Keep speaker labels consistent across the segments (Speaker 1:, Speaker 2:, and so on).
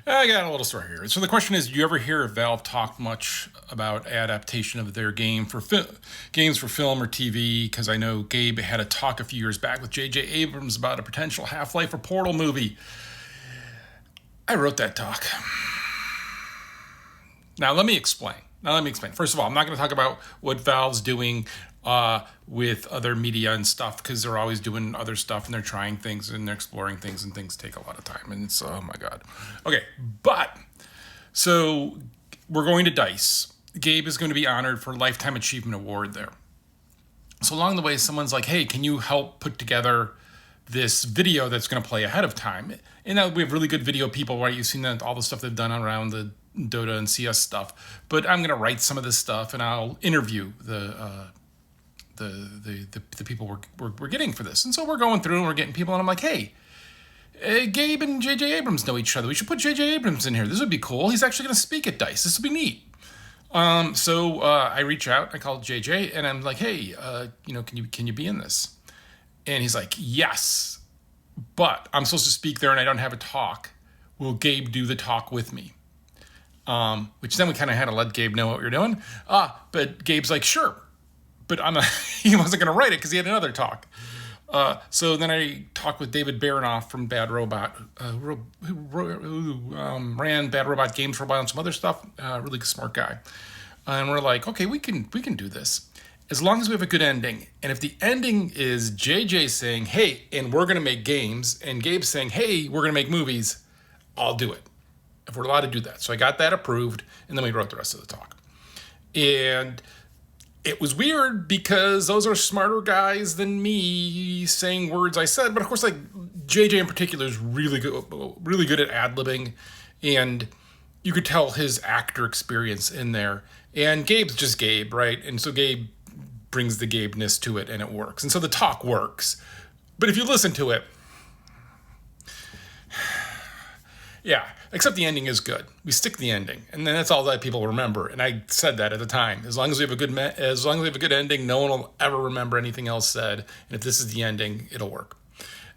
Speaker 1: I got a little story here. So the question is, do you ever hear Valve talk much about adaptation of their games for film or TV? Because I know Gabe had a talk a few years back with JJ Abrams about a potential Half-Life or Portal movie. I wrote that talk. Now let me explain. First of all, I'm not going to talk about what Valve's doing with other media and stuff, because they're always doing other stuff and they're trying things and they're exploring things, and things take a lot of time, and it's, oh my god. Okay, but so we're going to DICE. Gabe is going to be honored for a Lifetime Achievement Award there. So along the way, someone's like, hey, can you help put together this video that's going to play ahead of time? And now we have really good video people, right? You've seen that, all the stuff they've done around the Dota and CS stuff, but I'm going to write some of this stuff and I'll interview the people we're getting for this. And so we're going through and we're getting people, and I'm like, hey, Gabe and JJ Abrams know each other. We should put JJ Abrams in here. This would be cool. He's actually going to speak at DICE. This would be neat. So I reach out, I call JJ, and I'm like, hey, can you be in this? And he's like, yes, but I'm supposed to speak there and I don't have a talk. Will Gabe do the talk with me? Which then we kind of had to let Gabe know what we were doing. But Gabe's like, sure. But he wasn't going to write it because he had another talk. So then I talked with David Baronoff from Bad Robot, who ran Bad Robot Games for a while and some other stuff. Really smart guy. And we're like, okay, we can do this, as long as we have a good ending. And if the ending is JJ saying, hey, and we're going to make games, and Gabe saying, hey, we're going to make movies, I'll do it, if we're allowed to do that. So I got that approved, and then we wrote the rest of the talk. And it was weird because those are smarter guys than me saying words I said. But of course, like, JJ in particular is really good at ad-libbing, and you could tell his actor experience in there. And Gabe's just Gabe, right? And so Gabe brings the Gabe-ness to it, and it works. And so the talk works. But if you listen to it, yeah, except the ending is good. We stick the ending, and then that's all that people remember. And I said that at the time. As long as we have a good ending, no one will ever remember anything else said. And if this is the ending, it'll work.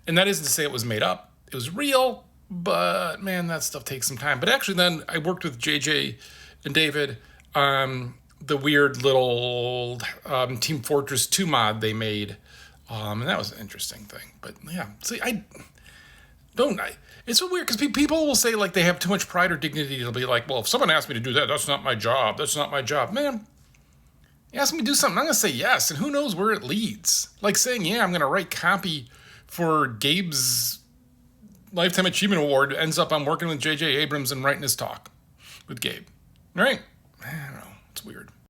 Speaker 1: And that isn't to say it was made up. It was real, but man, that stuff takes some time. But actually, then I worked with JJ and David on the weird little Team Fortress 2 mod they made, and that was an interesting thing. But yeah, see, it's so weird because people will say like they have too much pride or dignity. They'll be like, well, if someone asked me to do that, that's not my job. That's not my job. Man, you ask me to do something, I'm going to say yes, and who knows where it leads. Like saying, yeah, I'm going to write copy for Gabe's Lifetime Achievement Award ends up I'm working with JJ Abrams and writing his talk with Gabe. Right?